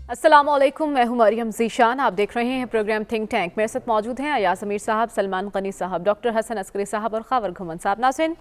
अस्सलामुअलैकुम, मैं हूं मरियम ज़ीशान। आप देख रहे हैं प्रोग्राम थिंक टैंक। मेरे साथ मौजूद हैं अयाज अमीर साहब, सलमान गनी साहब, डॉक्टर हसन अस्करी साहब और खावर घुमन साहब। नाज़रीन,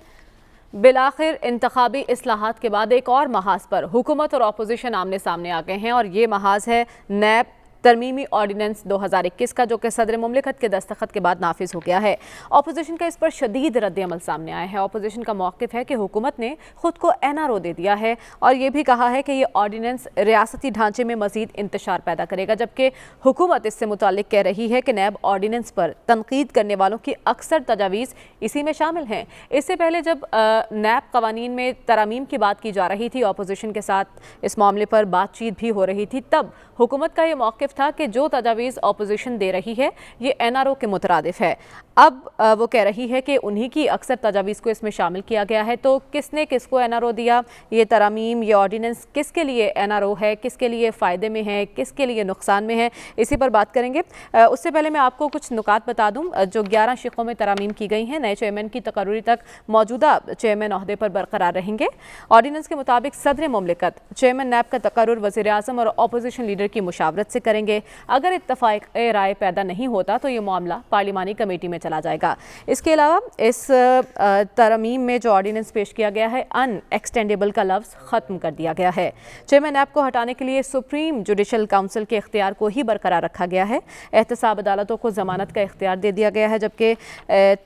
बिलाखिर इंतखाबी इस्लाहात के बाद एक और महाज पर हुकूमत और अपोजिशन आमने सामने आ गए हैं और ये महाज है नैब तरमीमी ऑर्डिनेंस 2021 का, जो कि सदर मुमलिकत के दस्तखत के बाद नाफिज हो गया है। अपोजिशन का इस पर शदीद रद्द-ए-अमल सामने आया है। अपोजिशन का मौक़िफ़ है कि हुकूमत ने खुद को NRO दे दिया है और ये भी कहा है कि ये ऑर्डिनेंस रियासती ढांचे में मजीद इंतशार पैदा करेगा, जबकि हुकूमत इससे मुताल्लिक कह रही है कि नैब ऑर्डिनेंस पर तनकीद करने वालों की अक्सर तजावीज़ इसी में शामिल हैं। इससे पहले जब नैब कवानीन में तरामीम की बात की जा रही थी, अपोजिशन के साथ इस मामले पर बातचीत भी हो रही थी, तब हुकूमत का ये मौक़िफ़ था कि जो तजावीज़ अपोजिशन दे रही है ये NRO के मुतरादिफ है। अब वो कह रही है कि उन्हीं की अक्सर तजावीज़ को इसमें शामिल किया गया है। तो किसने किसको NRO दिया, ये तरामीम, ये ऑर्डिनेंस किसके लिए NRO है, किसके लिए फ़ायदे में है, किसके लिए नुकसान में है, इसी पर बात करेंगे। उससे पहले मैं आपको कुछ नुकात बता दूँ। जो 11 शिकों में तरामीम की गई हैं, नए चेयरमैन की तकर्री तक मौजूदा चेयरमैन ओहदे पर बरकरार रहेंगे। ऑर्डिनेंस के मुताबिक सदर मुमलिकत चेयरमैन नैब का तकर्रुर वज़ीर आज़म और अपोजिशन लीडर की मुशावरत से करेंगे। अगर इत्तफ़ाक़ राय पैदा नहीं होता तो ये मामला पार्लिमानी कमेटी में चला जाएगा। इसके अलावा इस तरमीम में जो ऑर्डिनेंस पेश किया गया है, अनएक्सटेंडेबल का लफ्ज़ ख़त्म कर दिया गया है। चेयरमैन नैब को हटाने के लिए सुप्रीम जुडिशल काउंसिल के इख्तियार को ही बरकरार रखा गया है। एहतसाब अदालतों को ज़मानत का इख्तियार दे दिया गया है, जबकि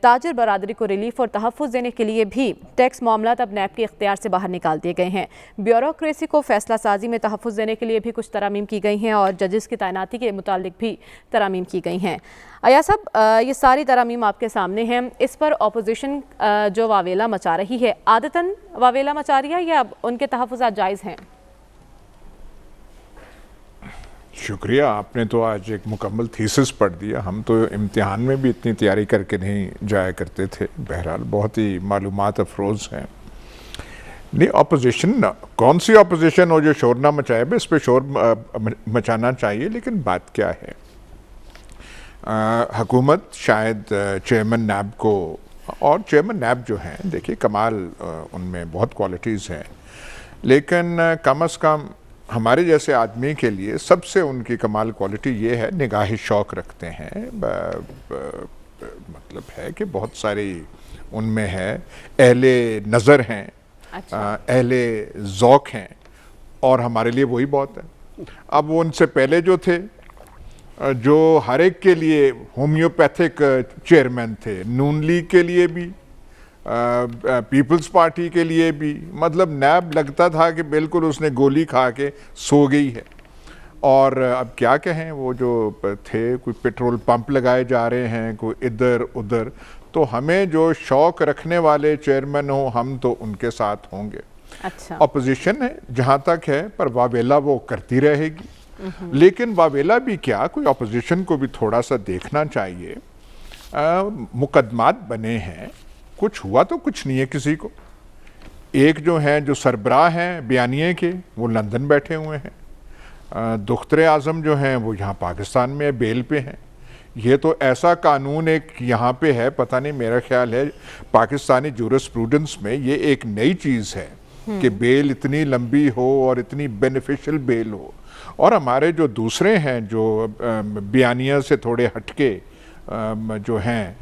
ताजिर बरादरी को रिलीफ और तहफ़्फ़ुज़ देने के लिए भी टैक्स मामला अब नैब के इख्तियार से बाहर निकाल दिए गए हैं। ब्यूरोक्रेसी को फैसला साजी में तहफ़्फ़ुज़ देने के लिए भी कुछ तरामीम की गई हैं और जजेस की तैनाती के मुतालिक भी तरामीम की गई हैं। अया साहब, ये सारी तरामीम आपके सामने हैं। इस पर अपोजिशन जो वावेला मचा रही है, आदतन वावेला मचा रही है या उनके तहफ़्फ़ुज़ात जायज़ हैं? शुक्रिया, आपने तो आज एक मुकम्मल थीसिस पढ़ दिया। हम तो इम्तिहान में भी इतनी तैयारी करके नहीं जाया करते थे। बहरहाल बहुत ही मालूमात अफरोज़ हैं। नहीं, अपोजिशन कौन सी अपोजिशन हो जो शोर ना मचाए? इस पर शोर मचाना चाहिए, लेकिन बात क्या है? हुकूमत शायद चेयरमैन नैब को, और चेयरमैन नैब जो हैं, देखिए कमाल उनमें बहुत क्वालिटीज़ हैं, लेकिन कम अज़ कम हमारे जैसे आदमी के लिए सबसे उनकी कमाल क्वालिटी ये है, निगाह शौक़ रखते हैं। मतलब है कि बहुत सारी उनमें है, अहले नज़र हैं, अच्छा। अहले ज़ौक़ हैं, और हमारे लिए वही बहुत है। अब वो उनसे पहले जो थे, जो हर एक के लिए होम्योपैथिक चेयरमैन थे, नून लीग के लिए भी, पीपल्स पार्टी के लिए भी, मतलब नैब लगता था कि बिल्कुल उसने गोली खा के सो गई है। और अब क्या कहें, वो जो थे, कोई पेट्रोल पंप लगाए जा रहे हैं, कोई इधर उधर। तो हमें जो शौक़ रखने वाले चेयरमैन हो, हम तो उनके साथ होंगे। अच्छा। अपोजिशन है जहाँ तक है, पर वावेला वो करती रहेगी। लेकिन वावेला भी क्या, कोई अपोजिशन को भी थोड़ा सा देखना चाहिए। मुकदमात बने हैं, कुछ हुआ तो कुछ नहीं है किसी को। एक जो हैं, जो सरबराह हैं बयानिए के, वो लंदन बैठे हुए हैं। दुख्तरे आज़म जो हैं वो यहाँ पाकिस्तान में बेल पे हैं। ये तो ऐसा कानून एक यहाँ पे है, पता नहीं, मेरा ख्याल है पाकिस्तानी जूरिस्प्रूडेंस में ये एक नई चीज़ है कि बेल इतनी लंबी हो और इतनी बेनिफिशियल बेल हो। और हमारे जो दूसरे हैं, जो बयानिया से थोड़े हटके जो हैं,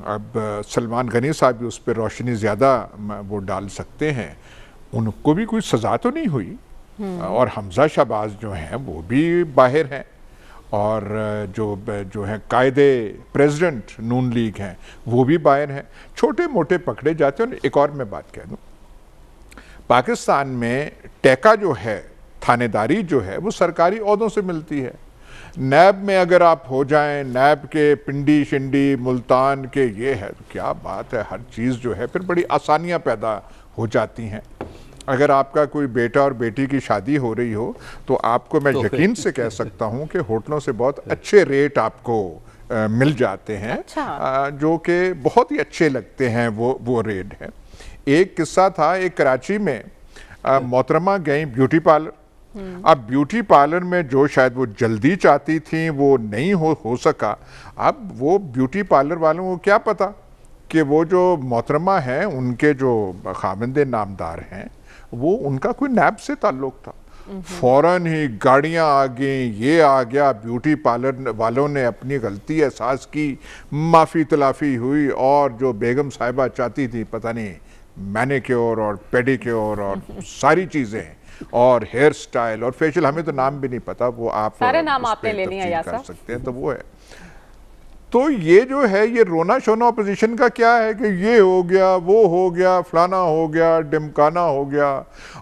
अब सलमान गनी साहब भी उस पर रोशनी ज़्यादा वो डाल सकते हैं, उनको भी कोई सज़ा तो नहीं हुई। और हमजा शहबाज जो हैं वो भी बाहर हैं, और जो हैं कायदे प्रेसिडेंट नून लीग हैं वो भी बाहर हैं। छोटे मोटे पकड़े जाते हैं। एक और मैं बात कह दूँ, पाकिस्तान में टेका जो है, थानेदारी जो है, वो सरकारी ओहदों से मिलती है। नैब में अगर आप हो जाएं, नैब के पिंडी शिंडी मुल्तान के ये है, तो क्या बात है, हर चीज़ जो है फिर बड़ी आसानियां पैदा हो जाती हैं। अगर आपका कोई बेटा और बेटी की शादी हो रही हो, तो आपको मैं यकीन से कह सकता हूं कि होटलों से बहुत अच्छे रेट आपको मिल जाते हैं। अच्छा। जो कि बहुत ही अच्छे लगते हैं, वो रेट है। एक किस्सा था, एक कराची में मोहतरमा गई ब्यूटी पार्लर। अब ब्यूटी पार्लर में जो शायद वो जल्दी चाहती थी वो नहीं हो सका। अब वो ब्यूटी पार्लर वालों को क्या पता कि वो जो मोहतरमा हैं, उनके जो खामिंदे नामदार हैं, वो उनका कोई नैब से ताल्लुक़ था। फौरन ही गाड़ियां आ गई, ये आ गया, ब्यूटी पार्लर वालों ने अपनी गलती एहसास की, माफ़ी तलाफ़ी हुई, और जो बेगम साहिबा चाहती थी पता नहीं मैनिक्योर और पेडिक्योर और सारी चीज़ें और हेयर स्टाइल और फेशियल, हमें तो नाम भी नहीं पता, वो आप सारे नाम उस आपने पे ले लिए तफसील यासा। कर सकते हैं, तो वो है। तो ये जो है, ये रोना शोना अपोजिशन का क्या है कि ये हो गया, वो हो गया, फलाना हो गया, डिमकाना हो गया,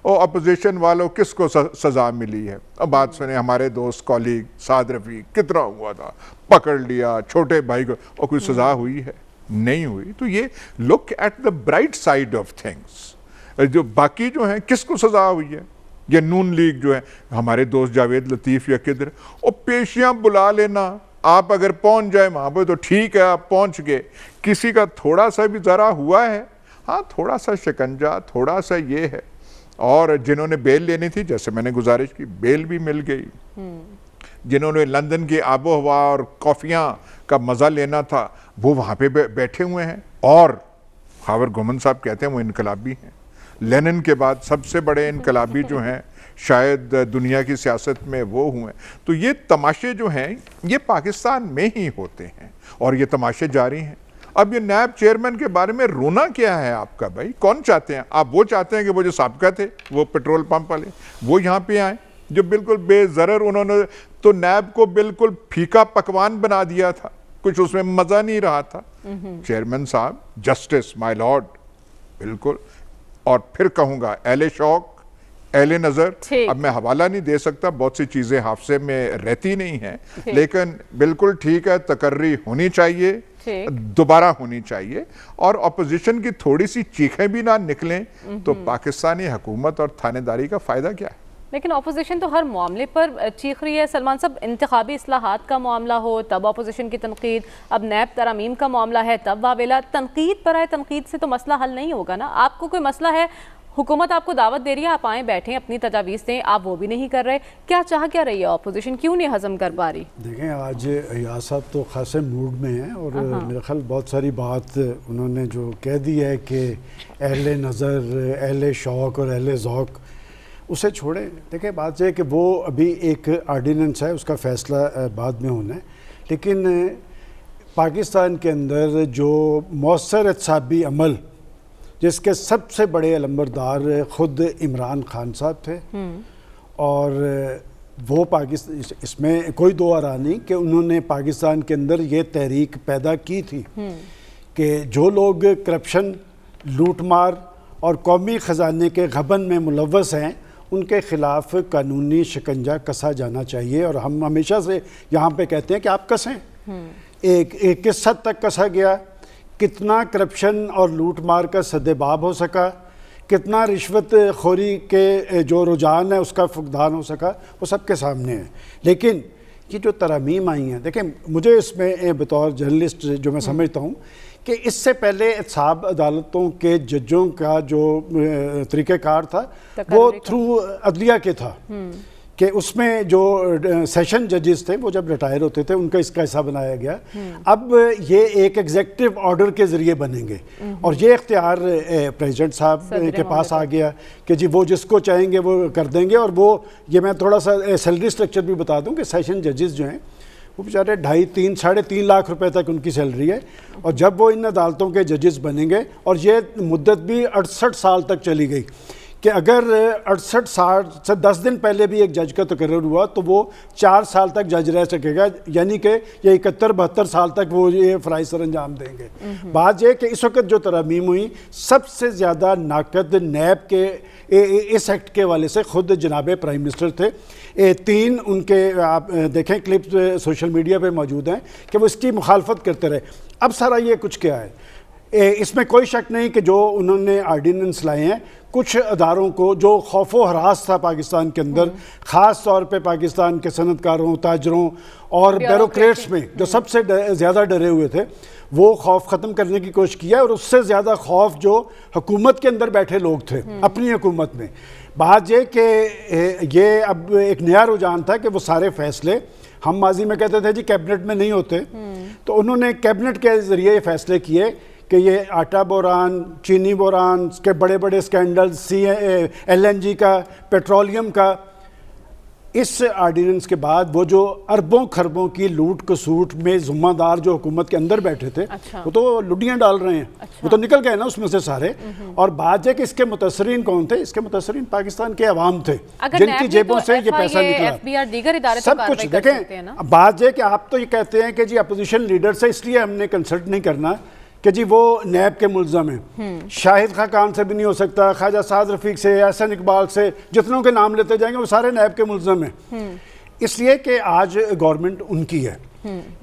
और अपोजिशन वालों किसको सजा मिली है। अब बात सुने, हमारे दोस्त कॉलीग साद रफ़ी कितना हुआ था, पकड़ लिया छोटे भाई को, और कोई सजा हुई है? नहीं हुई। तो ये look at the bright side of things. जो बाकी जो है किसको सजा हुई है? ये नून लीग जो है, हमारे दोस्त जावेद लतीफ़ या किधर, और पेशियां बुला लेना, आप अगर पहुंच जाए वहां पर तो ठीक है, आप पहुंच गए। किसी का थोड़ा सा भी ज़रा हुआ है, हाँ थोड़ा सा शिकंजा, थोड़ा सा ये है। और जिन्होंने बेल लेनी थी, जैसे मैंने गुजारिश की, बेल भी मिल गई। जिन्होंने लंदन की आबो हवा और कॉफ़ियाँ का मज़ा लेना था, वो वहाँ पे बैठे हुए हैं। और खावर घुमन साहब कहते हैं वो इनकलाबी हैं। लेनिन के बाद सबसे बड़े इनकलाबी जो हैं शायद दुनिया की सियासत में वो हुए। तो ये तमाशे जो हैं ये पाकिस्तान में ही होते हैं और ये तमाशे जारी हैं। अब ये नायब चेयरमैन के बारे में रोना क्या है आपका भाई? कौन चाहते हैं आप? वो चाहते हैं कि वो जो साबका थे, वो पेट्रोल पंप वाले, वो यहाँ पे आए, जो बिल्कुल बेज़रर, उन्होंने तो नायब को बिल्कुल फीका पकवान बना दिया था, कुछ उसमें मज़ा नहीं रहा था। चेयरमैन साहब, जस्टिस माय लॉर्ड, बिल्कुल। और फिर कहूँगा एले शौक, एले नज़र, अब मैं हवाला नहीं दे सकता, बहुत सी चीज़ें हाफसे में रहती नहीं हैं, लेकिन बिल्कुल ठीक है, तकर्री होनी चाहिए, दोबारा होनी चाहिए, और अपोजिशन की थोड़ी सी चीखें भी ना निकलें तो पाकिस्तानी हुकूमत और थानेदारी का फ़ायदा क्या है? लेकिन अपोजिशन तो हर मामले पर चीख रही है सलमान साहब। इंतखाबी इस्लाहात का मामला हो तब अपोजिशन की तनकीद, अब नैब तरमीम का मामला है तब वावेला। तनकीद पर आए, तनकीद से तो मसला हल नहीं होगा ना। आपको कोई मसला है, हुकूमत आपको दावत दे रही है, आप आए बैठें, अपनी तजावीज़ दें, आप वो भी नहीं कर रहे। क्या चाह क्या रही है अपोजिशन, क्यों नहीं हजम कर पा रही? देखें, आज या साहब तो खासे मूड में हैं और मेरा ख्याल बहुत सारी बात उन्होंने जो कह दी है कि अहले नज़र, अहले शौक़ और अहले ज़ौक़, उसे छोड़ें। देखें, बात यह है कि वो अभी एक आर्डिनेंस है, उसका फ़ैसला बाद में होना है, लेकिन पाकिस्तान के अंदर जो मौसर एहतसाबी अमल जिसके सबसे बड़े अलंबरदार ख़ुद इमरान खान साहब थे, और वो पाकिस्तान, इसमें कोई दो आरा नहीं कि उन्होंने पाकिस्तान के अंदर ये तहरीक पैदा की थी कि जो लोग करप्शन, लूटमार और कौमी ख़जाने के गबन में मुलव्वस हैं उनके ख़िलाफ़ कानूनी शिकंजा कसा जाना चाहिए। और हम हमेशा से यहाँ पे कहते हैं कि आप कसें। एक किस हद तक कसा गया, कितना करप्शन और लूटमार का सद्देबाब हो सका, कितना रिश्वत खोरी के जो रुझान है उसका फुकदान हो सका, वो सबके सामने है। लेकिन ये जो तरमीम आई हैं, देखें, मुझे इसमें बतौर जर्नलिस्ट जो मैं समझता हूँ कि इससे पहले एहतसाब अदालतों के जजों का जो तरीक़ेकार था वो थ्रू अदलिया के था कि उसमें जो सेशन जजेस थे वो जब रिटायर होते थे उनका इसका हिस्सा बनाया गया। अब ये एक एग्जेक्टिव ऑर्डर के ज़रिए बनेंगे और ये इख्तियार प्रेसिडेंट साहब के पास आ गया कि जी वो जिसको चाहेंगे वो कर देंगे। और वो ये मैं थोड़ा सा सैलरी स्ट्रक्चर भी बता दूं कि सेशन जजेस जो हैं वो बेचारे 2.5, 3.5 लाख रुपए तक उनकी सैलरी है। और जब वो इन अदालतों के जजेस बनेंगे, और ये मुद्दत भी 68 साल तक चली गई कि अगर 68 साल से 10 दिन पहले भी एक जज का तकर्रुर हुआ तो वो 4 साल तक जज रह सकेगा, यानी कि ये 71-72 साल तक वो ये फ़राइज़ सर अंजाम देंगे। बात यह कि इस वक्त जो तरमीम हुई, सबसे ज़्यादा नाकद नैब के इस एक्ट के वाले से ख़ुद जनाब प्राइम मिनिस्टर थे। 3 उनके आप देखें क्लिप्स सोशल मीडिया पे मौजूद हैं कि वो इसकी मुखालफत करते रहे। अब सारा ये कुछ क्या है, इसमें कोई शक नहीं कि जो उन्होंने आर्डिनेंस लाए हैं, कुछ अदारों को जो खौफ व हरास था पाकिस्तान के अंदर, ख़ास तौर पे पाकिस्तान के सनतकारों, ताजरों और ब्यूरोक्रेट्स में जो सबसे ज़्यादा डरे हुए थे, वो खौफ ख़त्म करने की कोशिश किया। और उससे ज़्यादा खौफ जो हुकूमत के अंदर बैठे लोग थे अपनी हुकूमत में। बात ये कि ये अब एक नया रुझान था कि वो सारे फ़ैसले, हम माजी में कहते थे जी कैबिनेट में नहीं होते, तो उन्होंने कैबिनेट के ज़रिए ये फ़ैसले किए कि ये आटा बोरान, चीनी बोरान के बड़े बड़े स्कैंडल, LNG का, पेट्रोलियम का, इस आर्डिनेंस के बाद वो जो अरबों खरबों की लूट कसूट में जिम्मेदार जो हुकूमत के अंदर बैठे थे, अच्छा। वो तो लुडियाँ डाल रहे हैं, अच्छा। वो तो निकल गए ना उसमें से सारे। और बात है कि इसके मुतसरीन कौन थे? इसके मुतसरीन पाकिस्तान के अवाम थे, जिनकी जेबों से ये पैसा निकला। FBR दीगर इदारे तो सब कुछ देखें। बात है कि आप तो ये कहते हैं कि जी अपोजिशन लीडर से इसलिए हमने कंसल्ट नहीं करना कि जी वो नैब के मुल्ज़म हैं। शाहिद खाकान से भी नहीं हो सकता, ख्वाजा साद रफीक से, एहसन इकबाल से, जितनों के नाम लेते जाएंगे वो सारे नैब के मुल्ज़म हैं। इसलिए कि आज गवर्नमेंट उनकी है।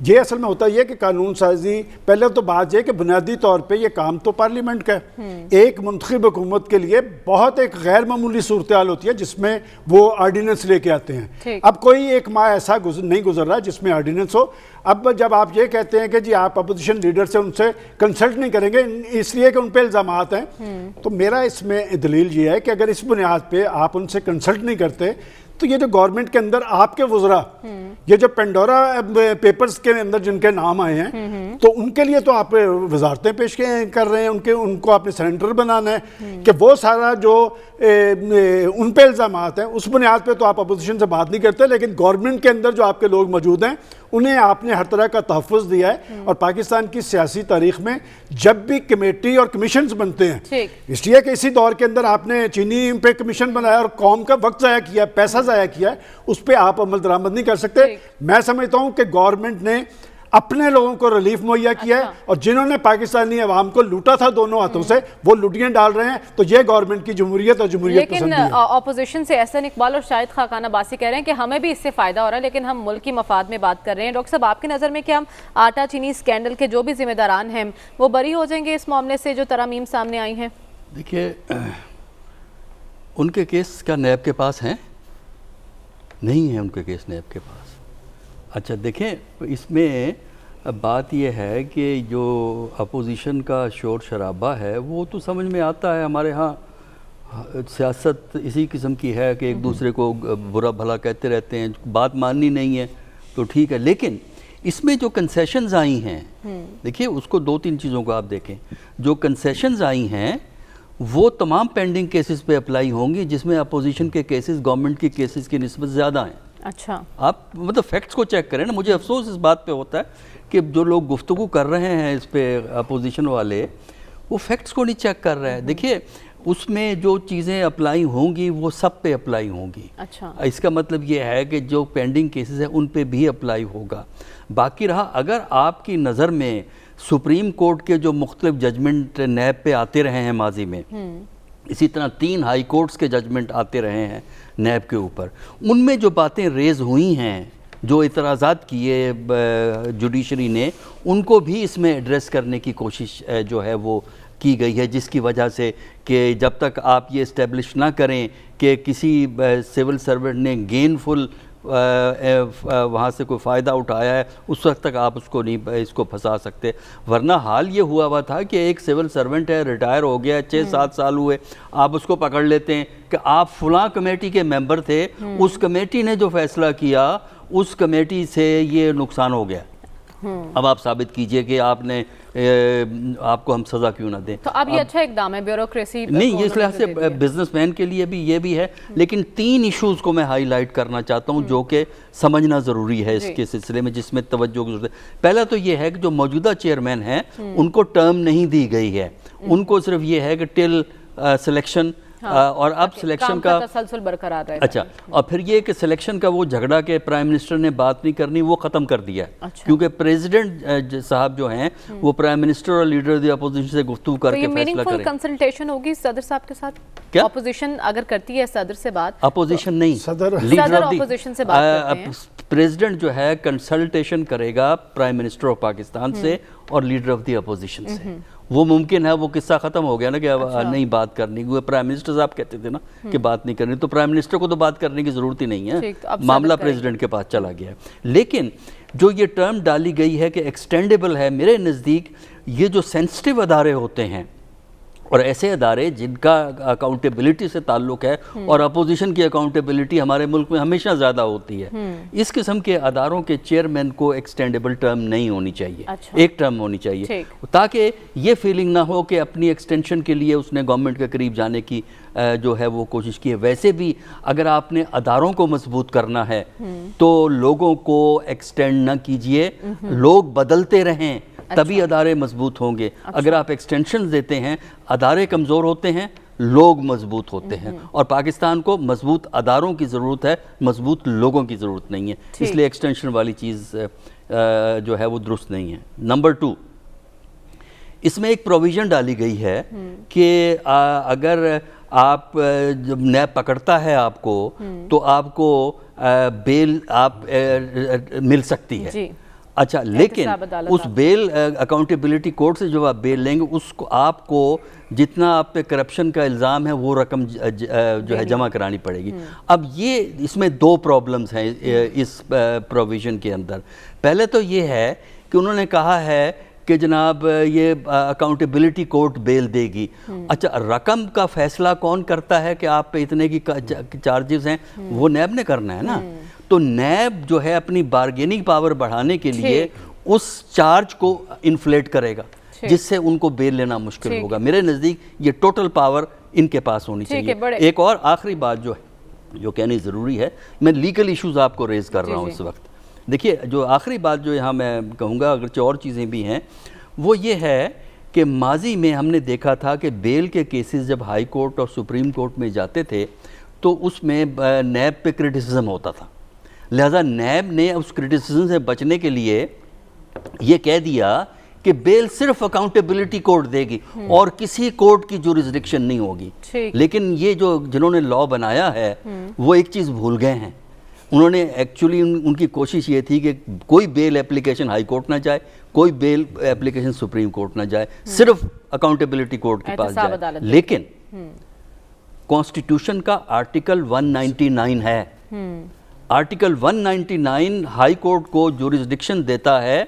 ये असल में होता है कि कानून साजी, पहले तो बात यह कि बुनियादी तौर पे ये काम तो पार्लियामेंट का है। एक मुंतखब हुकूमत के लिए बहुत एक गैर मामूली सूरत हाल होती है जिसमें वो आर्डिनेंस लेके आते हैं। अब कोई एक माह ऐसा नहीं गुजर रहा जिसमें आर्डिनेंस हो। अब जब आप ये कहते हैं कि जी आप अपोजिशन लीडर से उनसे कंसल्ट नहीं करेंगे इसलिए कि उन पर इल्ज़ामात हैं, तो मेरा इसमें दलील ये है कि अगर इस बुनियाद पे आप उनसे कंसल्ट नहीं करते तो ये जो गवर्नमेंट के अंदर आपके वज़रा, ये जो पेंडोरा पेपर्स के अंदर जिनके नाम आए हैं, तो उनके लिए तो आप वजारतें पेश कर रहे हैं, उनको आपने सेनेटर बनाना है कि वो सारा जो उन पे इल्ज़ामात हैं उस बुनियाद पे तो आप अपोजिशन से बात नहीं करते। लेकिन गवर्नमेंट के अंदर जो आपके लोग मौजूद हैं उन्हें आपने हर तरह का तहफ़्फ़ुज़ दिया है। और पाकिस्तान की सियासी तारीख में जब भी कमेटी और कमीशंस बनते हैं, इसलिए कि इसी दौर के अंदर आपने चीनी पे कमीशन बनाया और कौम का वक्त ज़ाया किया, पैसा ज़ाया किया, उस पर आप अमल दरामद नहीं कर सकते। मैं समझता हूँ कि गवर्नमेंट ने अपने लोगों को रिलीफ मुहैया किया है, और जिन्होंने पाकिस्तानी अवाम को लूटा था दोनों हाथों से वो लुटियां डाल रहे हैं। तो ये गवर्नमेंट की जमहूरियत और जमहूरियत पसंदी है। लेकिन ऑपोजिशन से एहसन इकबाल और शाहिद खाकान अब्बासी कह रहे हैं कि हमें भी इससे फायदा हो रहा है, लेकिन हम मुल्क की मफाद में बात कर रहे हैं। डॉक्टर साहब, आपकी नज़र में क्या हम आटा चीनी स्कैंडल के जो भी जिम्मेदारान हैं वो बरी हो जाएंगे इस मामले से जो तरामीम सामने आई हैं? देखिए, उनके केस क्या नैब के पास हैं? नहीं है उनके केस नैब के पास। अच्छा देखें, इसमें बात यह है कि जो अपोजिशन का शोर शराबा है वो तो समझ में आता है। हमारे यहाँ सियासत इसी किस्म की है कि एक दूसरे को बुरा भला कहते रहते हैं, बात माननी नहीं है तो ठीक है। लेकिन इसमें जो कंसेशंस आई हैं, देखिए उसको दो तीन चीज़ों को आप देखें। जो कंसेशंस आई हैं वो तमाम पेंडिंग केसेस पे अप्लाई होंगी जिसमें अपोजिशन के केसेस गवर्नमेंट के केसेस की निस्बत ज़्यादा हैं। अच्छा, आप मतलब फैक्ट्स को चेक करें ना। मुझे अफसोस इस बात पे होता है कि जो लोग गुफ्तगू कर रहे हैं इस पे अपोजिशन वाले, वो फैक्ट्स को नहीं चेक कर रहे हैं। देखिए उसमें जो चीज़ें अप्लाई होंगी वो सब पे अप्लाई होंगी। अच्छा, इसका मतलब ये है कि जो पेंडिंग केसेस हैं उन पे भी अप्लाई होगा। बाकी रहा, अगर आपकी नज़र में सुप्रीम कोर्ट के जो मुख्तलिफ जजमेंट नैब पे आते रहे हैं माजी में, इसी तरह 3 हाई कोर्ट्स के जजमेंट आते रहे हैं नैब के ऊपर, उनमें जो बातें रेज हुई हैं, जो इतराज़ात किए जुडिशरी ने, उनको भी इसमें एड्रेस करने की कोशिश जो है वो की गई है। जिसकी वजह से कि जब तक आप ये इस्टेब्लिश ना करें कि किसी सिविल सर्वेंट ने गेनफुल वहाँ से कोई फ़ायदा उठाया है, उस वक्त तक आप उसको नहीं इसको फंसा सकते। वरना हाल ये हुआ था कि एक सिविल सर्वेंट है, रिटायर हो गया, 6-7 साल हुए, आप उसको पकड़ लेते हैं कि आप फलां कमेटी के मेंबर थे, उस कमेटी ने जो फैसला किया उस कमेटी से ये नुकसान हो गया। अब आप साबित कीजिए कि आपने आपको हम सज़ा क्यों ना दें। तो अब ये अच्छा इकदाम है ब्यूरोक्रेसी नहीं, ये इस लिहाज से बिजनेसमैन के लिए भी ये भी है। लेकिन 3 इश्यूज़ को मैं हाईलाइट करना चाहता हूँ जो कि समझना ज़रूरी है इसके सिलसिले में, जिसमें तवज्जो की ज़रूरत है। पहला तो ये है कि जो मौजूदा चेयरमैन हैं उनको टर्म नहीं दी गई है, उनको सिर्फ ये है कि टिल सिलेक्शन, और अब सिलेक्शन का तसलसल बरकरार है। अच्छा, और फिर ये कि सिलेक्शन का वो झगड़ा के प्राइम मिनिस्टर ने बात नहीं करनी, वो ख़त्म कर दिया। अच्छा। क्योंकि प्रेसिडेंट साहब जो हैं वो प्राइम मिनिस्टर और लीडर ऑफ द अपोजिशन से गुफ्तगू करके फैसला करें। कंसल्टेशन होगी सदर साहब के साथ? क्या अपोजिशन अगर करती है सदर से बात? अपोजिशन नहीं, सदर अपोजिशन से बात करते हैं। प्रेसिडेंट जो है कंसल्टेशन करेगा प्राइम मिनिस्टर ऑफ पाकिस्तान से और लीडर ऑफ द अपोजिशन से। वो मुमकिन है, वो किस्सा ख़त्म हो गया ना कि अब नहीं बात करनी। वो प्राइम मिनिस्टर साहब कहते थे ना कि बात नहीं करनी, तो प्राइम मिनिस्टर को तो बात करने की ज़रूरत ही नहीं है, मामला प्रेसिडेंट के पास चला गया। लेकिन जो ये टर्म डाली गई है कि एक्सटेंडेबल है, मेरे नज़दीक ये जो सेंसिटिव अदारे होते हैं और ऐसे अदारे जिनका अकाउंटेबिलिटी से ताल्लुक़ है, और अपोजिशन की अकाउंटेबिलिटी हमारे मुल्क में हमेशा ज़्यादा होती है, इस किस्म के अदारों के चेयरमैन को एक्सटेंडेबल टर्म नहीं होनी चाहिए। अच्छा। एक टर्म होनी चाहिए, ताकि ये फीलिंग ना हो कि अपनी एक्सटेंशन के लिए उसने गवर्नमेंट के करीब जाने की जो है वो कोशिश की है। वैसे भी अगर आपने अदारों को मजबूत करना है तो लोगों को एक्सटेंड ना कीजिए, लोग बदलते रहें, तभी अदारे मजबूत होंगे। अगर आप एक्सटेंशन देते हैं, अदारे कमज़ोर होते हैं, लोग मजबूत होते हैं। और पाकिस्तान को मजबूत अदारों की ज़रूरत है, मजबूत लोगों की ज़रूरत नहीं है। इसलिए एक्सटेंशन वाली चीज़ जो है वो दुरुस्त नहीं है। नंबर 2, इसमें एक प्रोविज़न डाली गई है कि अगर आप जब नैब पकड़ता है आपको, तो आपको बेल मिल सकती है जी। अच्छा, लेकिन उस बेल अकाउंटेबिलिटी कोर्ट से जो आप बेल लेंगे, उसको आपको जितना आप पे करप्शन का इल्ज़ाम है वो रकम जो है जमा करानी पड़ेगी। अब ये इसमें 2 प्रॉब्लम्स हैं इस प्रोविज़न के अंदर। पहले तो ये है कि उन्होंने कहा है कि जनाब ये अकाउंटेबिलिटी कोर्ट बेल देगी। अच्छा, रकम का फैसला कौन करता है कि आप पे इतने की चार्जेस हैं? वो नैब ने करना है ना। तो नैब जो है अपनी बार्गेनिंग पावर बढ़ाने के लिए उस चार्ज को इन्फ्लेट करेगा, जिससे उनको बेल लेना मुश्किल होगा। मेरे नज़दीक ये टोटल पावर इनके पास होनी चाहिए। एक और आखिरी बात जो कहनी ज़रूरी है, मैं लीगल इश्यूज़ आपको रेज़ कर रहा हूँ इस वक्त। देखिए, जो आखिरी बात जो यहाँ मैं कहूँगा, अगरचे और चीज़ें भी हैं, वो ये है कि माजी में हमने देखा था कि बेल के केसेस जब हाई कोर्ट और सुप्रीम कोर्ट में जाते थे तो उसमें नैब पे क्रिटिसिज्म होता था। लिहाजा नैब ने उस क्रिटिसिज्म से बचने के लिए ये कह दिया कि बेल सिर्फ अकाउंटेबिलिटी कोर्ट देगी और किसी कोर्ट की जुरिस्डिक्शन नहीं होगी। लेकिन ये जो जिन्होंने लॉ बनाया है वो एक चीज़ भूल गए हैं। उन्होंने एक्चुअली उनकी कोशिश ये थी कि कोई बेल एप्लीकेशन हाई कोर्ट ना जाए, कोई बेल एप्लीकेशन सुप्रीम कोर्ट ना जाए, सिर्फ अकाउंटेबिलिटी कोर्ट के पास जाए। लेकिन कॉन्स्टिट्यूशन का आर्टिकल 199 है, आर्टिकल 199 हाई कोर्ट को जुरिस्डिक्शन देता है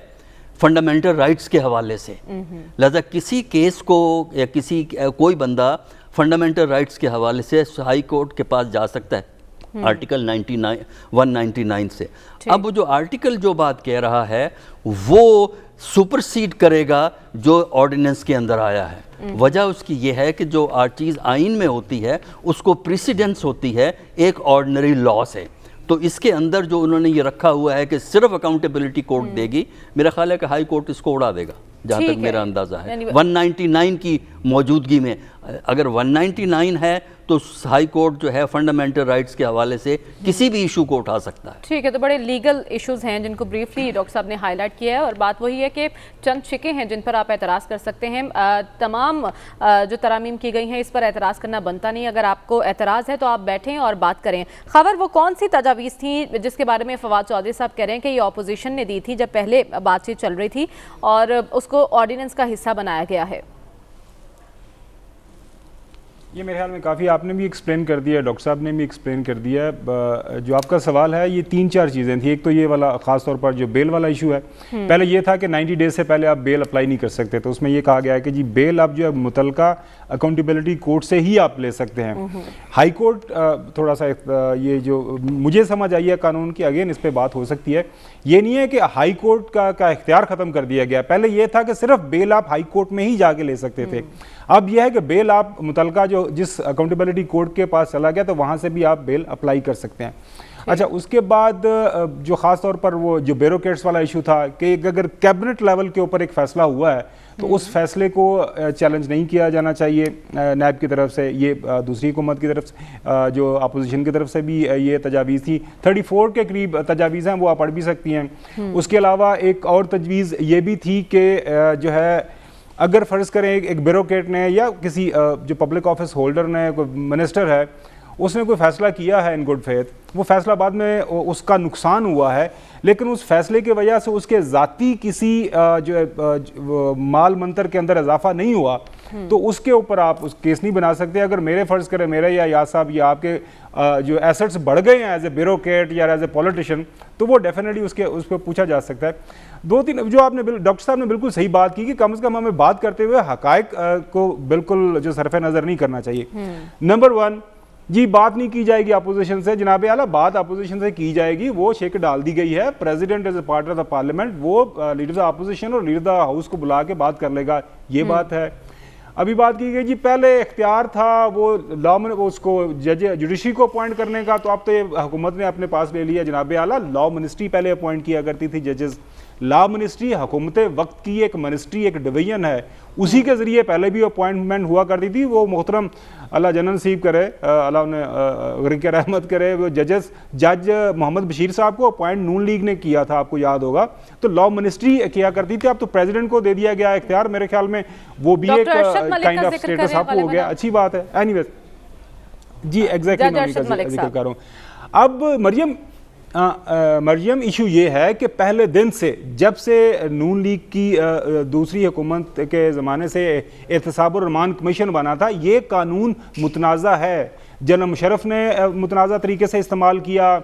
फंडामेंटल राइट्स के हवाले से। लिहाजा किसी केस को या कोई बंदा फंडामेंटल राइट्स के हवाले से हाई कोर्ट के पास जा सकता है आर्टिकल 199 से। अब जो आर्टिकल जो बात कह रहा है वो सुपरसीड करेगा जो ऑर्डिनेंस के अंदर आया है। वजह उसकी ये है कि जो चीज़ आइन में होती है उसको प्रेसिडेंस होती है एक ऑर्डिनरी लॉ से। तो इसके अंदर जो उन्होंने ये रखा हुआ है कि सिर्फ अकाउंटेबिलिटी कोर्ट देगी, मेरा ख्याल है कि हाई कोर्ट इसको उड़ा देगा, जहाँ तक मेरा अंदाज़ा है। 199 की मौजूदगी में अगर 199 है तो हाई कोर्ट जो है फंडामेंटल राइट्स के हवाले से किसी भी इशू को उठा सकता है। ठीक है, तो बड़े लीगल इश्यूज हैं जिनको ब्रीफली डॉक्टर साहब ने हाईलाइट किया है, और बात वही है कि चंद शिके हैं जिन पर आप एतराज़ कर सकते हैं। तमाम जो तरामीम की गई हैं इस पर एतराज़ करना बनता नहीं। अगर आपको एतराज़ है तो आप बैठें और बात करें। खबर वो कौन सी तजावीज़ थी जिसके बारे में फवाद चौधरी साहब कह रहे हैं कि ये अपोजिशन ने दी थी जब पहले बातचीत चल रही थी और उसको ऑर्डिनेंस का हिस्सा बनाया गया है? ये मेरे ख्याल में काफ़ी आपने भी एक्सप्लेन कर दिया, डॉक्टर साहब ने भी एक्सप्लेन कर दिया। जो आपका सवाल है ये 3-4 चीज़ें थी। एक तो ये वाला ख़ास तौर पर जो बेल वाला इशू है, पहले ये था कि 90 डेज से पहले आप बेल अप्लाई नहीं कर सकते, तो उसमें ये कहा गया है कि जी बेल आप जो है मुतलका अकाउंटेबिलिटी कोर्ट से ही आप ले सकते हैं। हाई कोर्ट थोड़ा सा ये जो मुझे समझ आई है कानून की, अगेन इस पर बात हो सकती है, ये नहीं है कि हाई कोर्ट का इख्तियार ख़त्म कर दिया गया। पहले ये था कि सिर्फ बेल आप हाई कोर्ट में ही जाके ले सकते थे। अब यह है कि बेल आप मुतलका जो जिस अकाउंटेबिलिटी कोर्ट के पास चला गया तो वहाँ से भी आप बेल अप्लाई कर सकते हैं। अच्छा, उसके बाद जो ख़ास तौर पर वो जो ब्यूरोक्रेट्स वाला इशू था कि अगर कैबिनेट लेवल के ऊपर एक फ़ैसला हुआ है तो उस फैसले को चैलेंज नहीं किया जाना चाहिए नैब की तरफ से। ये दूसरी हुकूमत की तरफ से जो अपोजिशन की तरफ से भी ये तजावीज़ थी। 34 के करीब तजावीज़ हैं, वो आप पढ़ भी सकती हैं। उसके अलावा एक और तजवीज़ ये भी थी कि जो है अगर फ़र्ज़ करें एक ब्यूरोक्रेट ने या किसी जो पब्लिक ऑफिस होल्डर ने, कोई मिनिस्टर है, उसने कोई फ़ैसला किया है इन गुड फेथ, वो फ़ैसला बाद में उसका नुकसान हुआ है, लेकिन उस फैसले की वजह से उसके ज़ाती किसी जो माल मंतर के अंदर इजाफा नहीं हुआ, तो उसके ऊपर आप उस केस नहीं बना सकते। अगर मेरे फर्ज करें, मेरा या याद साहब या आपके जो एसेट्स बढ़ गए हैं एज ए ब्यूरोक्रेट या एज ए पॉलिटिशियन, तो वो डेफिनेटली उस पर पूछा जा सकता है। दो तीन जो आपने डॉक्टर साहब ने बिल्कुल सही बात की कि कम से कम हमें बात करते हुए हकायक को बिल्कुल जो सरफे नज़र नहीं करना चाहिए। नंबर 1 जी, बात नहीं की जाएगी अपोजिशन से, जनाब आला बात अपोजिशन से की जाएगी, वो शेक डाल दी गई है। President as a part of the parliament वो लीडर ऑफ अपोजिशन और लीडर ऑफ द हाउस को बुला के बात कर लेगा, ये बात है। अभी बात की गई जी, पहले इख्तियार था वो लॉ में उसको जज जुडिशरी को अपॉइंट करने का, तो अब तो ये हुकूमत ने अपने पास ले लिया। जनाब आला लॉ मिनिस्ट्री पहले अपॉइंट किया करती थी जजेस। लॉ मिनिस्ट्री हुकूमत वक्त की एक मिनिस्ट्री, एक डिवीजन है, उसी के ज़रिए पहले भी अपॉइंटमेंट हुआ करती थी। वो मोहतरम अल्लाह जन्नत नसीब करे, अल्लाह उन्हें ग़रीक़ रहमत करे, वो जज मोहम्मद बशीर साहब को अपॉइंट नून लीग ने किया था, आपको याद होगा। तो लॉ मिनिस्ट्री किया करती थी, अब तो प्रेसिडेंट को दे दिया गया इख्तियार। मेरे ख्याल में वो भी एक काइंड ऑफ स्टेटस आपको हो गया, अच्छी बात है। एनीवेज जी, एग्जैक्टली मैं जिक्र कर रहा हूँ। अब मरियम इशू ये है कि पहले दिन से, जब से नून लीग की दूसरी हुकूमत के ज़माने से एहतसाब और रहमान कमीशन बना था, ये कानून मुतनाज़ा है। जनरल मुशर्रफ ने मुतनाज़ा तरीके से इस्तेमाल किया।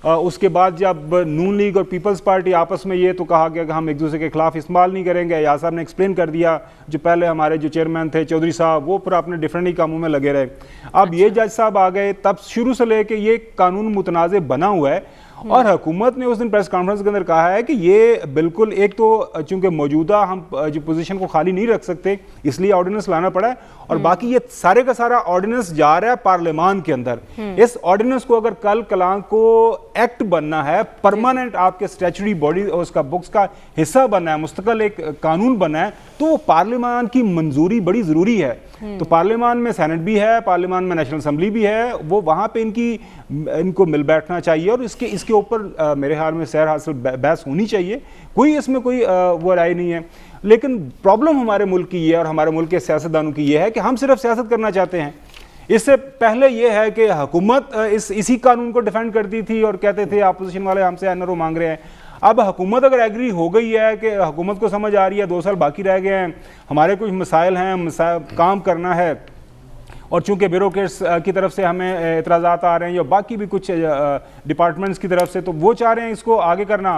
उसके बाद जब नून लीग और पीपल्स पार्टी आपस में ये तो कहा गया कि हम एक दूसरे के खिलाफ इस्तेमाल नहीं करेंगे। याद साहब ने एक्सप्लेन कर दिया, जो पहले हमारे जो चेयरमैन थे चौधरी साहब, वो पूरा अपने डिफरेंट ही कामों में लगे रहे। अब ये जज साहब आ गए, तब शुरू से लेके ये कानून मुतनाज़ बना हुआ है। और हुकूमत ने उस दिन प्रेस कॉन्फ्रेंस के अंदर कहा है कि ये बिल्कुल, एक तो चूंकि मौजूदा हम जो पोजीशन को खाली नहीं रख सकते इसलिए ऑर्डिनेंस लाना पड़ा है, और बाकी ये सारे का सारा ऑर्डिनेंस जा रहा है पार्लियामान के अंदर। इस ऑर्डिनेंस को अगर कल कलाम को एक्ट बनना है, परमानेंट आपके स्टैच्यूटरी बॉडी और उसका बुक्स का हिस्सा बनना है, मुस्तकिल एक कानून बनना है, तो पार्लियामान की मंजूरी बड़ी ज़रूरी है। तो पार्लियामान में सेनेट भी है, पार्लियामान में नेशनल असम्बली भी है, वो वहाँ पे इनको मिल बैठना चाहिए और इसके ऊपर मेरे ख्याल में सैर हासिल बहस होनी चाहिए। कोई इसमें कोई वो राय नहीं है। लेकिन प्रॉब्लम हमारे मुल्क की ये है और हमारे मुल्क के सियासतदानों की ये है कि हम सिर्फ सियासत करना चाहते हैं। इससे पहले ये है कि हुकूमत इसी कानून को डिफेंड करती थी और कहते थे अपोजिशन वाले हमसे एनआरओ मांग रहे हैं। अब हुकूमत अगर एग्री हो गई है कि हुकूमत को समझ आ रही है 2 साल बाकी रह गए हैं, हमारे कुछ मसाइल हैं, काम करना है, और चूंकि ब्यूरोक्रेट्स की तरफ से हमें एतराज़ात आ रहे हैं या बाकी भी कुछ डिपार्टमेंट्स की तरफ से, तो वो चाह रहे हैं इसको आगे करना,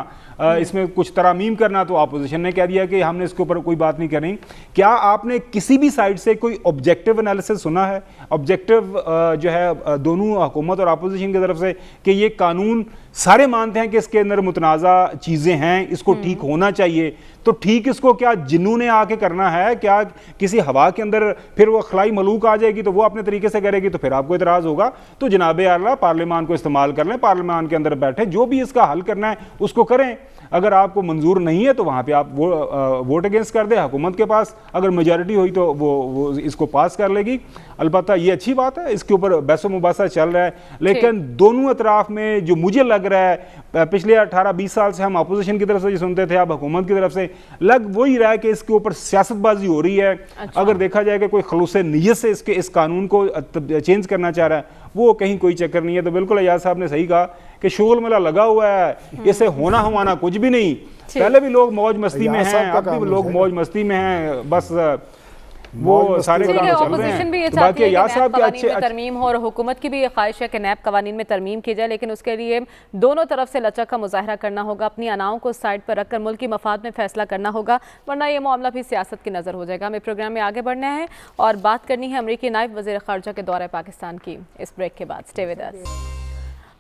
इसमें कुछ तरामीम करना, तो अपोजिशन ने कह दिया कि हमने इसके ऊपर कोई बात नहीं करनी। क्या आपने किसी भी साइड से कोई ऑब्जेक्टिव एनालिसिस सुना है, ऑब्जेक्टिव जो है दोनों हुकूमत और अपोजिशन की तरफ से, कि ये कानून सारे मानते हैं कि इसके अंदर मुतनाज़ा चीज़ें हैं, इसको ठीक होना चाहिए, तो ठीक इसको क्या जिन्नू ने आके करना है, क्या किसी हवा के अंदर फिर वो खलाई मलूक आ जाएगी तो वो अपने तरीके से करेगी, तो फिर आपको इतराज़ होगा। तो जनाब आला पार्लियामान को इस्तेमाल कर लें, पार्लियामान के अंदर बैठे, जो भी इसका हल करना है उसको करें। अगर आपको मंजूर नहीं है तो वहाँ पे आप वोट अगेंस्ट कर दें, हुकूमत के पास अगर मेजॉरिटी हुई तो वो इसको पास कर लेगी। अलबत्ता ये अच्छी बात है, इसके ऊपर बहस मुबासा चल रहा है, लेकिन दोनों अतराफ में जो मुझे लग रहा है, पिछले 18-20 साल से हम अपोजिशन की तरफ से सुनते थे, अब हुकूमत की तरफ से लग वही रहा है कि इसके ऊपर सियासतबाजी हो रही है। अगर देखा जाए कि कोई खलूस नीयत से इस कानून को चेंज करना चाह रहा है, वो कहीं कोई चक्कर नहीं है। तो बिल्कुल अयाज साहब ने सही कहा कि शोल मेला लगा हुआ है, इसे होना हमाना कुछ भी नहीं। पहले भी लोग मौज मस्ती में हैं, अब भी लोग मौज मस्ती में हैं, बस वो सारे काम चल रहे ऑपोजिशन भी ये हैं। चाहती है कि नैब कवानीन में तरमीम हो, और हुकूमत की भी ये ख्वाहिश है कि नैब कवानीन में तरमीम की जाए, लेकिन उसके लिए दोनों तरफ से लचक का मुजाहरा करना होगा, अपनी अनाओं को साइड पर रखकर मुल्क की मफाद में फैसला करना होगा, वरना ये मामला भी सियासत की नज़र हो जाएगा। हमें प्रोग्राम में आगे बढ़ना है और बात करनी है अमरीकी नायब वज़ीर ख़ारजा के दौरे पाकिस्तान की। इस ब्रेक के बाद stay with us.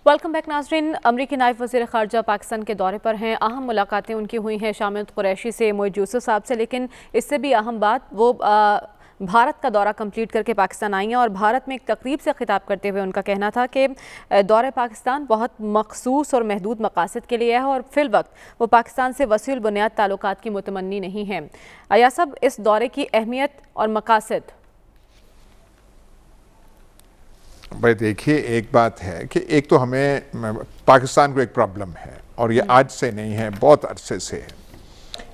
Welcome back नाज़रीन। अमरीकी नायब वज़ीर ख़ारजा पाकिस्तान के दौरे पर हैं। अहम मुलाकातें उनकी हुई हैं शामिद कुरैशी से, मोइद यूसुफ साहब से, लेकिन इससे भी अहम बात वो भारत का दौरा कंप्लीट करके पाकिस्तान आई हैं और भारत में एक तकरीब से खिताब करते हुए उनका कहना था कि दौरे पाकिस्तान बहुत मखसूस और महदूद मकासद के लिए है और फिल वक्त वो पाकिस्तान से वसील बुनियाद ताल्लुकात की मुतमन्नी नहीं है। अया साहब, इस दौरे की अहमियत और मकासद? भाई देखिए, एक बात है कि एक तो हमें पाकिस्तान को एक प्रॉब्लम है और ये आज से नहीं है, बहुत अरसे से है।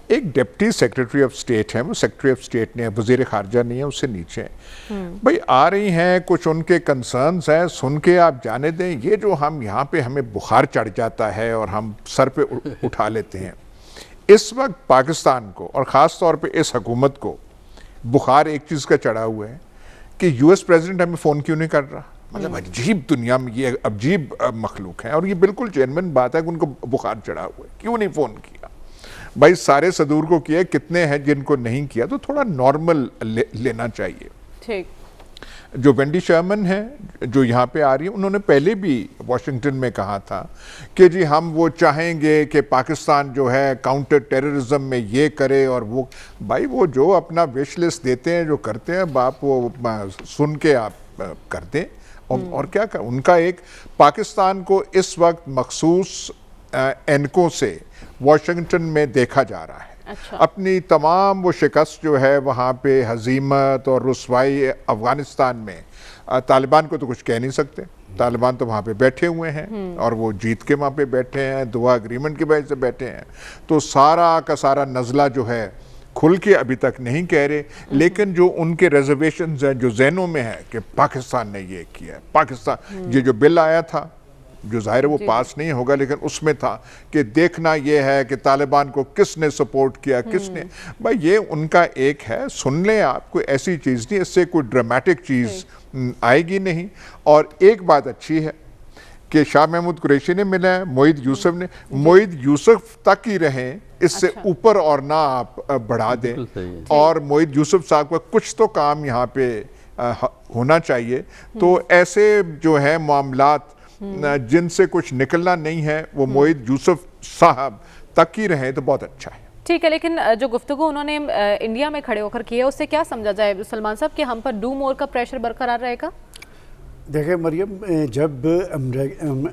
एक डिप्टी सेक्रेटरी ऑफ स्टेट है, वो सेक्रेटरी ऑफ स्टेट नहीं है, वज़ीर ख़ारजा नहीं है, उससे नीचे भाई आ रही हैं, कुछ उनके कंसर्न्स हैं, सुन के आप जाने दें। ये जो हम यहाँ पे हमें बुखार चढ़ जाता है और हम सर पे उठा लेते हैं, इस वक्त पाकिस्तान को और ख़ास तौर पे इस हुकूमत को बुखार एक चीज़ का चढ़ा हुआ है कि यूएस प्रेसिडेंट हमें फ़ोन क्यों नहीं कर रहा। मतलब अजीब दुनिया में ये अजीब मखलूक है, और ये बिल्कुल जेन्युइन बात है कि उनको बुखार चढ़ा हुआ है, क्यों नहीं फ़ोन किया भाई। सारे सदूर को किया, कितने हैं जिनको नहीं किया, तो थोड़ा नॉर्मल लेना चाहिए। ठीक। जो वेंडी शर्मन है जो यहाँ पे आ रही है, उन्होंने पहले भी वॉशिंगटन में कहा था कि जी हम वो चाहेंगे कि पाकिस्तान जो है काउंटर टेररिज्म में ये करे और वो। भाई वो जो अपना विश लिस्ट देते हैं, जो करते हैं, बाप वो सुन के आप कर दें। और क्या कर, उनका एक पाकिस्तान को इस वक्त मखसूस एनकों से वॉशिंगटन में देखा जा रहा है। अच्छा। अपनी तमाम वो शिकस्त जो है वहाँ पे, हजीमत और रुसवाई अफगानिस्तान में, तालिबान को तो कुछ कह नहीं सकते। तालिबान तो वहाँ पे बैठे हुए हैं और वो जीत के वहाँ पे बैठे हैं, दुआ एग्रीमेंट की वजह से बैठे हैं। तो सारा का सारा नज़ला जो है खुल के अभी तक नहीं कह रहे, लेकिन जो उनके रिजर्वेशंस हैं जो जहनों में है कि पाकिस्तान ने ये किया है, पाकिस्तान, ये जो बिल आया था जो ज़ाहिर वो पास नहीं होगा, लेकिन उसमें था कि देखना ये है कि तालिबान को किसने सपोर्ट किया, किसने। भाई ये उनका एक है, सुन लें आप, कोई ऐसी चीज़ नहीं, इससे कोई ड्रामेटिक चीज़ आएगी नहीं। और एक बात अच्छी है कि शाह महमूद कुरैशी ने मिला है, मोईद यूसुफ ने, मोईद यूसुफ तक ही रहें, इससे ऊपर और ना आप बढ़ा दें। और मोईद यूसुफ साहब का कुछ तो काम यहाँ पे होना चाहिए। तो ऐसे जो है मामलात जिनसे कुछ निकलना नहीं है, वो मोईद यूसुफ साहब तक ही रहे तो बहुत अच्छा है। ठीक है, लेकिन जो गुफ्तगू उन्होंने इंडिया में खड़े होकर की है, उससे क्या समझा जाए सलमान साहब कि हम पर डू मोर का प्रेशर बरकरार रहेगा? देखिए मरियम, जब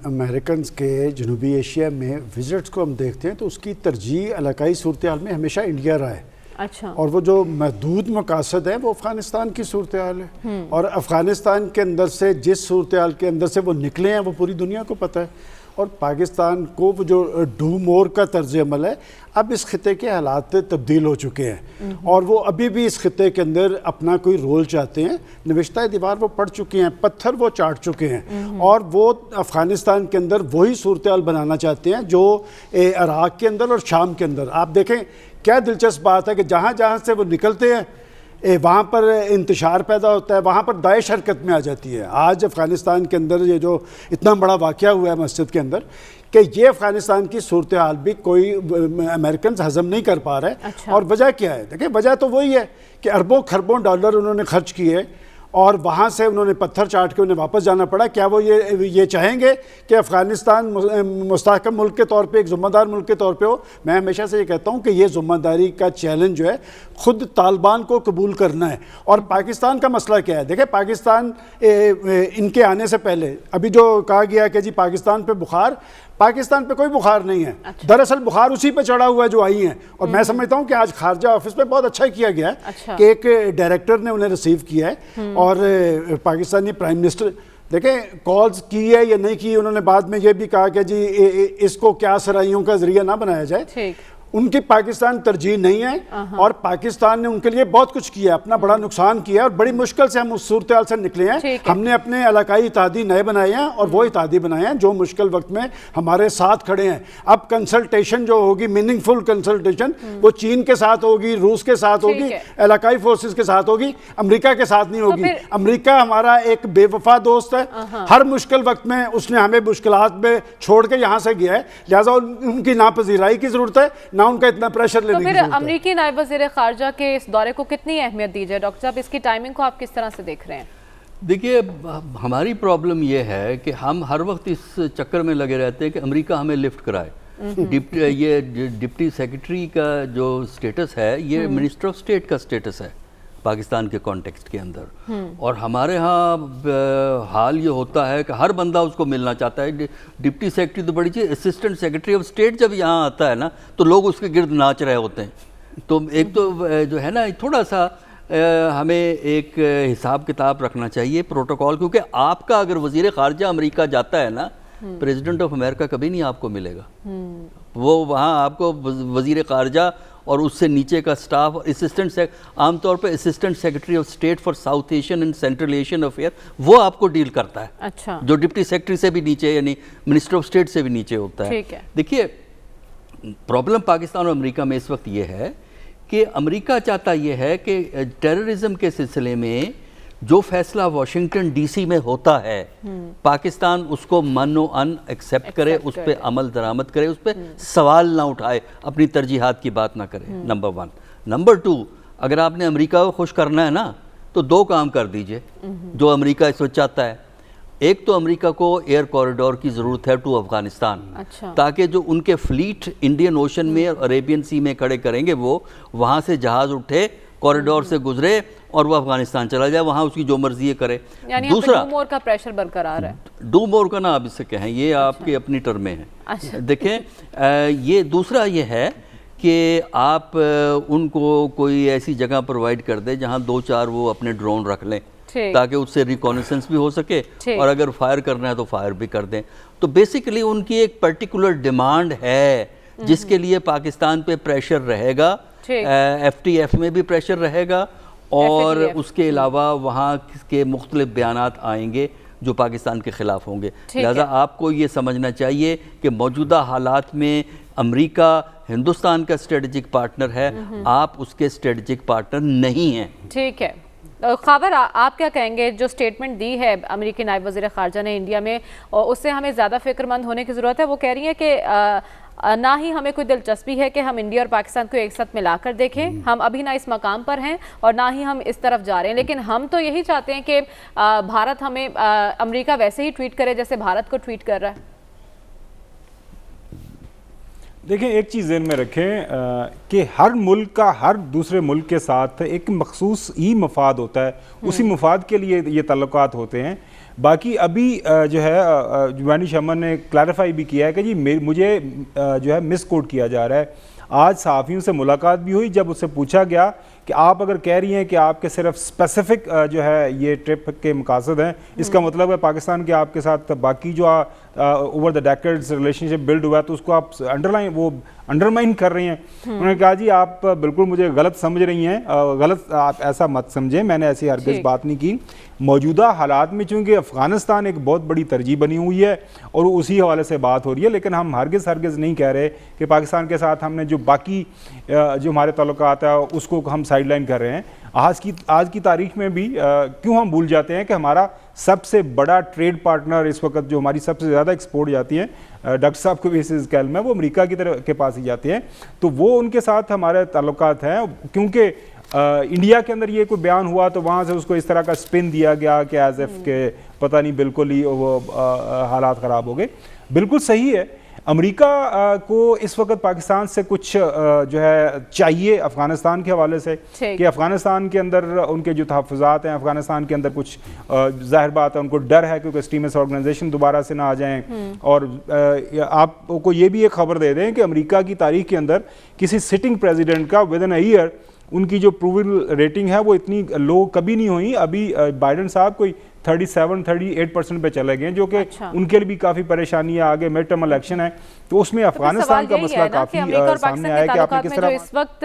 अमेरिकन के जनूबी एशिया में विजिट्स को हम देखते हैं तो उसकी तरजीह इलाकाई सूरत हाल में हमेशा इंडिया रहा है। अच्छा। और वो जो महदूद मकासद है वो अफ़गानिस्तान की सूरत हाल है, और अफ़गानिस्तान के अंदर से जिस सूरत हाल के अंदर से वो निकले हैं वो पूरी दुनिया को पता है। और पाकिस्तान को वो जो डू मोर का तर्ज अमल है, अब इस खिते के हालात तब्दील हो चुके हैं और वो अभी भी इस खिते के अंदर अपना कोई रोल चाहते हैं। नविश्ता दीवार वो पढ़ चुके हैं, पत्थर वो चाट चुके हैं, और वो अफ़गानिस्तान के अंदर वही सूरत हाल बनाना चाहते हैं जो इराक़ के अंदर और शाम के अंदर। आप देखें क्या दिलचस्प बात है कि जहाँ जहाँ से वो निकलते हैं वहाँ पर इंतशार पैदा होता है, वहाँ पर दाइश हरकत में आ जाती है। आज अफ़गानिस्तान के अंदर ये जो इतना बड़ा वाक़या हुआ है मस्जिद के अंदर, कि ये अफ़गानिस्तान की सूरत हाल भी कोई अमेरिकन हज़म नहीं कर पा रहे। अच्छा। और वजह क्या है? देखिए वजह तो वही है कि अरबों खरबों डॉलर उन्होंने खर्च किए और वहाँ से उन्होंने पत्थर चाट के उन्हें वापस जाना पड़ा। क्या वो ये चाहेंगे कि अफ़गानिस्तान मुस्तहकम मुल्क के तौर पे, एक ज़िम्मेदार मुल्क के तौर पे हो? मैं हमेशा से ये कहता हूँ कि ये ज़िम्मेदारी का चैलेंज जो है ख़ुद तालिबान को कबूल करना है। और पाकिस्तान का मसला क्या है? देखिए पाकिस्तान इनके आने से पहले अभी जो कहा गया कि जी पाकिस्तान पे बुखार, पाकिस्तान पे कोई बुखार नहीं है। अच्छा। दरअसल बुखार उसी पे चढ़ा हुआ है जो आई हैं। और मैं समझता हूँ कि आज खारजा ऑफिस पे बहुत अच्छा किया गया है। अच्छा। कि एक डायरेक्टर ने उन्हें रिसीव किया है और पाकिस्तानी प्राइम मिनिस्टर, देखें कॉल्स की है या नहीं की, उन्होंने बाद में ये भी कहा कि जी इसको क्या सराइयों का जरिया ना बनाया जाए। उनकी पाकिस्तान तरजीह नहीं है और पाकिस्तान ने उनके लिए बहुत कुछ किया, अपना बड़ा नुकसान किया और बड़ी मुश्किल से हम उस सूरत हाल से निकले हैं। हमने अपने इलाकाई इत्तेहादी नए बनाए हैं और वो इत्तेहादी बनाए हैं जो मुश्किल वक्त में हमारे साथ खड़े हैं। अब कंसल्टेशन जो होगी, मीनिंगफुल कंसल्टेशन, वो चीन के साथ होगी, रूस के साथ होगी, इलाकाई फोर्सेस के साथ होगी, अमेरिका के साथ नहीं होगी। अमेरिका हमारा एक बेवफा दोस्त है, हर मुश्किल वक्त में उसने हमें मुश्किलात में छोड़ के यहाँ से गया है, लिहाजा उनकी ना पजीराई की जरूरत है ना उनका इतना प्रेशर लेने की जरूरत है। फिर अमेरिकी नायब वज़ीर ख़ारजा के इस दौरे को कितनी अहमियत दी जाए? डॉक्टर साहब इसकी टाइमिंग को आप किस तरह से देख रहे हैं? देखिए हमारी प्रॉब्लम ये है कि हम हर वक्त इस चक्कर में लगे रहते हैं कि अमेरिका हमें लिफ्ट कराए। ये डिप्टी सेक्रेटरी का जो स्टेटस है ये मिनिस्टर ऑफ स्टेट का स्टेटस है पाकिस्तान के कॉन्टेक्स्ट के अंदर। और हमारे यहाँ हाल ये होता है कि हर बंदा उसको मिलना चाहता है। डिप्टी सेक्रेटरी तो बड़ी चीज़, असिस्टेंट सेक्रेटरी ऑफ स्टेट जब यहाँ आता है ना तो लोग उसके गिर्द नाच रहे होते हैं। तो एक तो जो है ना थोड़ा सा हमें एक हिसाब किताब रखना चाहिए प्रोटोकॉल, क्योंकि आपका अगर वज़ीर ख़ारजा अमेरिका जाता है ना, प्रेसिडेंट ऑफ अमेरिका कभी नहीं आपको मिलेगा। वो वहाँ आपको वज़ीर ख़ारजा और उससे नीचे का स्टाफ, असिस्टेंट आमतौर पे assistant secretary of state for south Asian and central Asian affair, वो आपको डील करता है। अच्छा। जो डिप्टी सेक्रेटरी से भी नीचे यानी मिनिस्टर ऑफ स्टेट से भी नीचे होता है। ठीक है। देखिए प्रॉब्लम पाकिस्तान और अमेरिका में इस वक्त ये है कि अमेरिका चाहता ये है कि टेररिज्म के सिलसिले में जो फैसला वाशिंगटन डीसी में होता है पाकिस्तान उसको मानो अन एक्सेप्ट करे, उस पर अमल दरामद करे, उस पर सवाल ना उठाए, अपनी तरजीहात की बात ना करे। नंबर 1। नंबर 2, अगर आपने अमेरिका को खुश करना है ना तो 2 काम कर दीजिए जो अमेरिका इस वक्त चाहता है। एक तो अमेरिका को एयर कॉरिडोर की ज़रूरत है टू अफगानिस्तान, ताकि जो उनके फ्लीट इंडियन ओशन में और अरेबियन सी में खड़े करेंगे वो वहाँ से जहाज़ उठे, कॉरिडोर से गुजरे और वो अफगानिस्तान चला जाए, वहाँ उसकी जो मर्जी है करे। दूसरा, डू मोर का प्रेशर बरकरार है। डू मोर का ना आप इससे कहें, ये आपकी अपनी टर्में हैं। देखें, ये दूसरा ये है कि आप उनको कोई ऐसी जगह प्रोवाइड कर दे जहाँ 2-4 वो अपने ड्रोन रख लें ताकि उससे रिकॉनेसेंस भी हो सके और अगर फायर करना है तो फायर भी कर दें। तो बेसिकली उनकी एक पर्टिकुलर डिमांड है जिसके लिए पाकिस्तान पे प्रेशर रहेगा, FTF में भी प्रेशर रहेगा और उसके अलावा वहाँ के मुख्तलिफ बयानात आएंगे जो पाकिस्तान के ख़िलाफ़ होंगे। लिहाजा आपको ये समझना चाहिए कि मौजूदा हालात में अमेरिका हिंदुस्तान का स्ट्रेटजिक पार्टनर है, आप उसके स्ट्रेटजिक पार्टनर नहीं हैं। ठीक है, ख़ाबर आप क्या कहेंगे? जो स्टेटमेंट दी है अमेरिकी नायब वज़ीर ख़ारजा ने इंडिया में, और उससे हमें ज़्यादा फ़िक्रमंद होने की ज़रूरत है। वो कह रही है कि ना ही हमें कोई दिलचस्पी है कि हम इंडिया और पाकिस्तान को एक साथ मिलाकर देखें, हम अभी ना इस मकाम पर हैं और ना ही हम इस तरफ जा रहे हैं, लेकिन हम तो यही चाहते हैं कि भारत हमें अमेरिका वैसे ही ट्वीट करे जैसे भारत को ट्वीट कर रहा है। देखें, एक चीज़ ज़हन में रखें कि हर मुल्क का हर दूसरे मुल्क के साथ एक मखसूस ही मफाद होता है, उसी मफाद के लिए ये ताल्लुकात होते हैं। बाकी अभी जो है जुबानी शमन ने क्लैरिफाई भी किया है कि जी मुझे जो है मिस कोट किया जा रहा है। आज सहाफ़ियों से मुलाकात भी हुई, जब उससे पूछा गया कि आप अगर कह रही हैं कि आपके सिर्फ स्पेसिफिक जो है ये ट्रिप के मकासद हैं, इसका मतलब है पाकिस्तान के आपके साथ बाकी जो over the decades relationship build हुआ है तो उसको आप अंडरमाइन कर रही हैं। उन्होंने कहा जी आप बिल्कुल मुझे गलत समझ रही हैं, गलत आप ऐसा मत समझें, मैंने ऐसी हरगिज़ बात नहीं की। मौजूदा हालात में चूँकि अफ़गानिस्तान एक बहुत बड़ी तरजीह बनी हुई है और उसी हवाले से बात हो रही है, लेकिन हम हरगिज़ नहीं कह रहे कि पाकिस्तान के साथ हमने जो बाकी जो हमारे ताल्लुकात है उसको हम साइडलाइन कर रहे हैं। आज की तारीख में भी क्यों हम भूल जाते हैं कि हमारा सबसे बड़ा ट्रेड पार्टनर इस वक्त जो हमारी सबसे ज़्यादा एक्सपोर्ट जाती हैं, डॉक्टर साहब को भी इस कैल में, वो अमेरिका की तरफ के पास ही जाती हैं। तो वो उनके साथ हमारे ताल्लुकात हैं, क्योंकि इंडिया के अंदर ये कोई बयान हुआ तो वहाँ से उसको इस तरह का स्पिन दिया गया कि एज एफ के पता नहीं बिल्कुल ही वो हालात ख़राब हो गए। बिल्कुल सही है, अमेरिका को इस वक्त पाकिस्तान से कुछ जो है चाहिए अफ़गानिस्तान के हवाले से कि अफ़गानिस्तान के अंदर उनके जो तहफ़्फ़ुज़ात हैं, अफ़गानिस्तान के अंदर कुछ ज़ाहिर बात है उनको डर है कि एक्सट्रीमिस्ट ऑर्गेनाइजेशन दोबारा से ना आ जाएं। और आपको ये भी एक खबर दे दें कि अमेरिका की तारीख के अंदर किसी सिटिंग प्रेसिडेंट का विद इन अ ईयर उनकी जो अप्रूवल रेटिंग है वो इतनी लो कभी नहीं हुई। अभी बाइडन साहब कोई 37-38% पे चले गए, जो कि उनके लिए भी काफ़ी परेशानी है। आगे मिड टर्म इलेक्शन है तो उसमें अफगानिस्तान का मसला काफ़ी सामने आया कि आपने किस तरह इस वक्त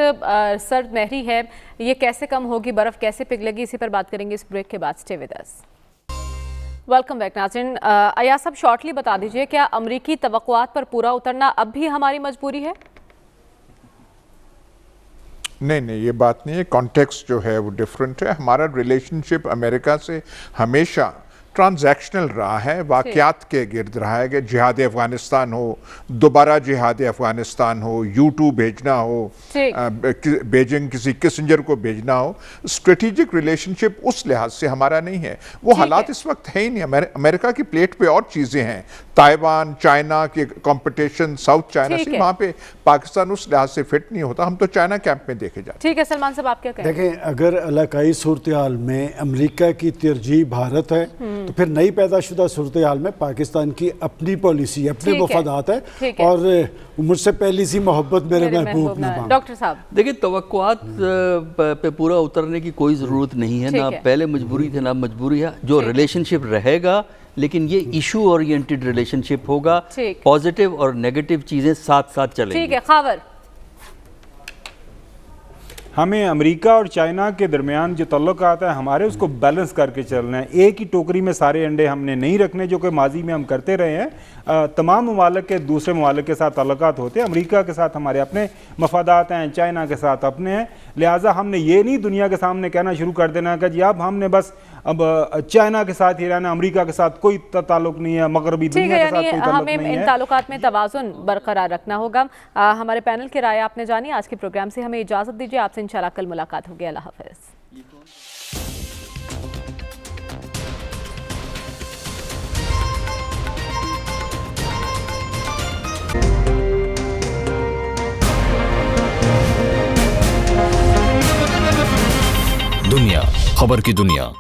सर्द महरी है, ये कैसे कम होगी, बर्फ़ कैसे पिघलेगी, इसी पर बात करेंगे इस ब्रेक के बाद। Stay with us. Welcome back नाज़रीन। अयाज साहब, शॉर्टली बता दीजिए, क्या अमरीकी तवक्कुआत पर पूरा उतरना अब भी हमारी मजबूरी है? नहीं, ये बात नहीं है। कॉन्टेक्स्ट जो है वो डिफरेंट है। हमारा रिलेशनशिप अमेरिका से हमेशा ट्रांजैक्शनल रहा है, वाक़यात के गिर्द रहा है कि जिहाद अफ़गानिस्तान हो, दोबारा जिहाद अफ़गानिस्तान हो, U2 भेजना हो, बीजिंग किसी किसिंजर को भेजना हो। स्ट्रेटेजिक रिलेशनशिप उस लिहाज से हमारा नहीं है। वो हालात इस वक्त है ही नहीं। अमेरिका की प्लेट पे और चीज़ें हैं, ताइवान, चाइना के कंपटीशन, साउथ चाइना से, वहाँ पे पाकिस्तान उस लिहाज से फिट नहीं होता। हम तो चाइना कैंप में देखे जाते। ठीक है सलमान साहब, आप क्या कहें? देखें, अगर इलाकाई सूरत हाल में अमेरिका की तरजीह भारत है तो फिर नई पैदाशुदा सूरत हाल में पाकिस्तान की अपनी पॉलिसी, अपने मफादात है और मुझसे पहली सी मोहब्बत मेरे महबूब ना। डॉक्टर साहब देखिए, तवक्कुआत पे पूरा उतरने की कोई ज़रूरत नहीं है, ना पहले मजबूरी थी ना मजबूरी है। जो रिलेशनशिप रहेगा, लेकिन ये इशू ओरिएंटेड रिलेशनशिप होगा, पॉजिटिव और नेगेटिव चीज़ें साथ साथ चलेंगी। ठीक है, खावर। हमें अमेरिका और चाइना के दरमियान जो तल्लुकात है हमारे, उसको बैलेंस करके चलना है। एक ही टोकरी में सारे अंडे हमने नहीं रखने, जो कि माजी में हम करते रहे हैं। तमाम ममालिक के दूसरे ममालिक के साथ ताल्लुकात होते हैं, अमेरिका के साथ हमारे अपने मफादात हैं, चाइना के साथ अपने हैं। लिहाजा हमने ये नहीं दुनिया के सामने कहना शुरू कर देना कि जी अब हमने बस अब चाइना के साथ ही रहना, अमेरिका के साथ कोई ताल्लुक नहीं है, मगरबी दुनिया के साथ कोई ताल्लुक नहीं है। हमें इन ताल्लुकात में तवाज़ुन बरकरार रखना होगा। हमारे पैनल की राय आपने जानी। आज के प्रोग्राम से हमें इजाज़त दीजिए, आपसे इंशाल्लाह कल मुलाकात होगी। अल्लाह हाफ़िज़। दुनिया खबर की दुनिया।